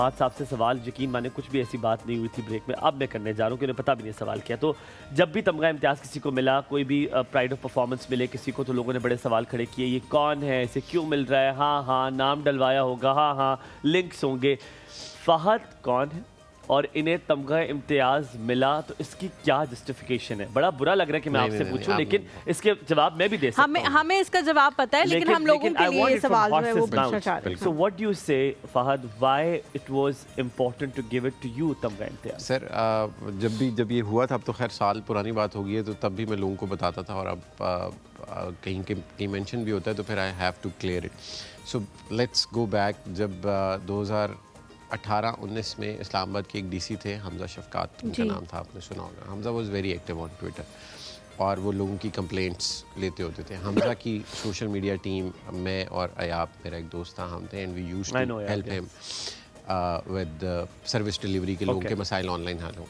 आज साहब से सवाल यकीन माने कुछ भी ऐसी बात नहीं हुई थी ब्रेक में, अब मैं करने जा रहा हूँ कि उन्हें पता भी नहीं सवाल किया। तो जब भी तमगा इम्तियाज़ किसी को मिला, कोई भी प्राइड ऑफ परफॉर्मेंस मिले किसी को, तो लोगों ने बड़े सवाल खड़े किए, ये कौन है, इसे क्यों मिल रहा है, हाँ हाँ नाम डलवाया होगा, हाँ हाँ लिंक्स होंगे। फहद कौन है और इन्हें तमगा इम्तियाज़ मिला, तो इसकी क्या जस्टिफिकेशन है? बड़ा बुरा लग रहा है कि मैं आपसे पूछूं, लेकिन इसके जवाब मैं भी दे सकता हूं। हमें इसका जवाब पता है, लेकिन हम लोगों के लिए ये सवाल जो है वो पूछना चाह रहे हैं। So what do you say, Fahad, why it was important to give it to you, तमगा इम्तियाज़? सर जब ये हुआ था, अब तो खैर साल पुरानी बात हो गई है, तो तब भी मैं लोगों को बताता था, और अब कहीं मेंशन भी होता है तो फिर I have to clear it. So let's go back. जब 2018-19 में इस्लामाबाद के एक डीसी थे, हमजा शफकात उनका नाम था, आपने सुना होगा। Hamza was very active on Twitter और वो लोगों की कंप्लेंट्स लेते होते थे। हमजा की सोशल मीडिया टीम, मैं और अयाब मेरा एक दोस्त था, हम थे, and we used to help him with service delivery के लोगों के मसाइल ऑनलाइन हल हो।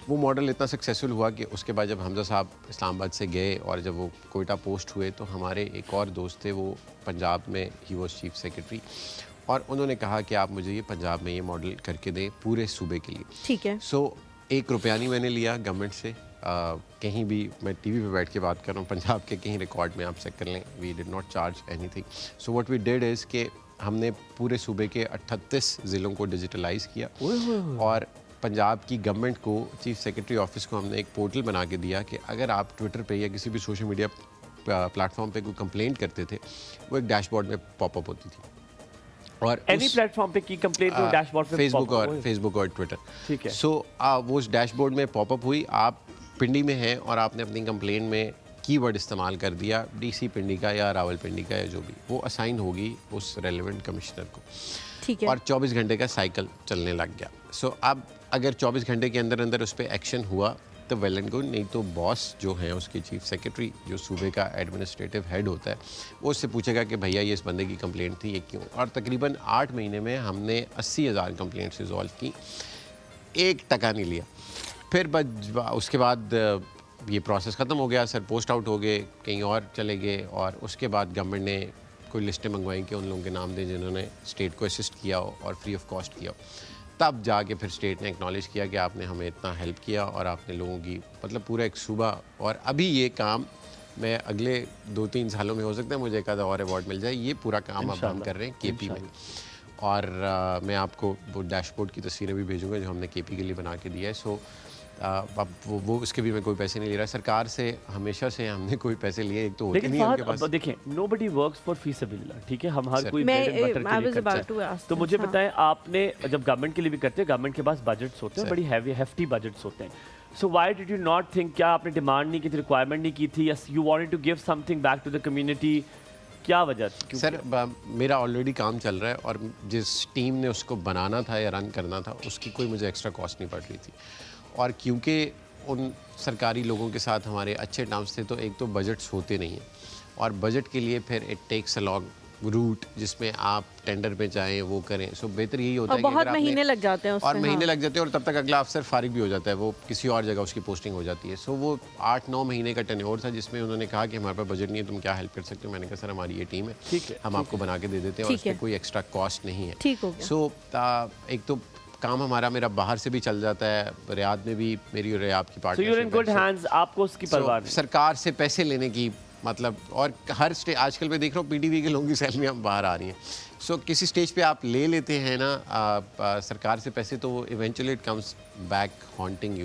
वो मॉडल इतना सक्सेसफुल हुआ कि उसके बाद जब हमजा साहब इस्लामाबाद से गए और जब वो कोयटा पोस्ट हुए, तो हमारे एक और दोस्त थे, वो पंजाब में ही वॉज चीफ सेक्रेटरी, और उन्होंने कहा कि आप मुझे ये पंजाब में ये मॉडल करके दें पूरे सूबे के लिए। ठीक है। सो 1 रुपया नहीं मैंने लिया गवर्नमेंट से, कहीं भी, मैं टीवी पे बैठ के बात कर रहा हूँ, पंजाब के कहीं रिकॉर्ड में आप चेक कर लें, we did not charge anything. So what we did is कि हमने पूरे सूबे के 38 ज़िलों को डिजिटलाइज किया, और पंजाब की गवर्नमेंट को, चीफ सेक्रेटरी ऑफिस को हमने एक पोर्टल बना के दिया कि अगर आप ट्विटर पे या किसी भी सोशल मीडिया प्लेटफॉर्म पे कोई कंप्लेंट करते थे, वो एक डैशबोर्ड में पॉपअप होती थी। और एनी प्लेटफॉर्म पे की कंप्लेंट तो डैशबोर्ड पे फेसबुक और ट्विटर। ठीक है। सो वो उस डैशबोर्ड में पॉपअप हुई, आप पिंडी में हैं और आपने अपनी कंप्लेन में कीवर्ड इस्तेमाल कर दिया, डीसी पिंडी का या रावलपिंडी का या जो भी, वो असाइन होगी उस रेलेवेंट कमिश्नर को। ठीक है। और 24 घंटे का साइकिल चलने लग गया। सो अब अगर 24 घंटे के अंदर अंदर उस पर एक्शन हुआ तो वेल एंड गुड, नहीं तो बॉस जो है उसके चीफ सेक्रेटरी, जो सूबे का एडमिनिस्ट्रेटिव हेड होता है, वो उससे पूछेगा कि भैया ये इस बंदे की कंप्लेंट थी, ये क्यों। और तकरीबन 8 महीने में हमने 80,000 कंप्लेंट्स रिजॉल्व की, 1 टका नहीं लिया। फिर उसके बाद ये प्रोसेस ख़त्म हो गया, सर पोस्ट आउट हो गए, कहीं और चले गए, और उसके बाद गवर्नमेंट ने कोई लिस्टें मंगवाई कि उन लोगों के नाम दें जिन्होंने स्टेट को असिस्ट किया हो और फ्री ऑफ कॉस्ट किया हो। तब जाके फिर स्टेट ने एक्नॉलेज किया कि आपने हमें इतना हेल्प किया और आपने लोगों की, मतलब पूरा एक सूबा। और अभी ये काम मैं अगले 2-3 सालों में, हो सकता है मुझे एक आधा और अवार्ड मिल जाए, ये पूरा काम अब हम कर रहे हैं केपी में। और मैं आपको वो डैशबोर्ड की तस्वीरें भी भेजूंगा जो हमने केपी के लिए बना के दिया है। सो अब वो उसके भी मैं कोई पैसे नहीं ले रहा, सरकार से हमेशा से हमने कोई पैसे लिए, एक तो होते नहीं उनके पास। देखिए, नोबडी वर्क्स फॉर फी सबिलिल्लाह, ठीक है, हम हर कोई मैं ब्रेड एंड बटर के लिए करते हैं। तो मुझे बताएं, आपने जब गवर्नमेंट के लिए भी करते हैं, गवर्नमेंट के पास बजट्स होते हैं, बड़ी हैवी हेफ्टी बजट्स होते हैं। So why did you not think, क्या आपने डिमांड नहीं की थी, रिक्वायरमेंट नहीं की थी, yes you wanted to give something back to the community, क्या वजह थी? सर मेरा ऑलरेडी काम चल रहा है, और जिस टीम ने उसको बनाना था या रन करना था, उसकी कोई मुझे एक्स्ट्रा कॉस्ट नहीं पड़ रही थी। और क्योंकि उन सरकारी लोगों के साथ हमारे अच्छे टर्म्स थे, तो एक तो बजट्स होते नहीं हैं, और बजट के लिए फिर it takes a long route, जिसमें आप टेंडर पे जाएं, वो करें। सो बेहतर यही होता है कि बहुत महीने लग जाते हैं उसमें, और महीने लग जाते हैं, और तब तक अगला अफसर फारिग भी हो जाता है, वो किसी और जगह उसकी पोस्टिंग हो जाती है। सो वो 8-9 महीने का टेन्योर था, जिसमें उन्होंने कहा कि हमारे पास बजट नहीं है, तुम क्या हेल्प कर सकते हो। मैंने कहा सर हमारी ये टीम है, ठीक है, हम आपको बना के दे देते हैं, और उसमें कोई एक्स्ट्रा कॉस्ट नहीं है। ठीक हो गया। सो एक तो काम मेरा बाहर से भी चल जाता है, रियाद में भी मेरी और रियाद की partnership. So you're in good hands, आपको उसकी परवाह नहीं। सरकार से पैसे लेने की मतलब, और हर आजकल मैं देख रहा हूँ पीटीवी के लोगों की सैलरियाँ बाहर आ रही हैं। सो किसी स्टेज पे आप ले लेते हैं ना सरकार से पैसे, तो वो eventually it comes back haunting you.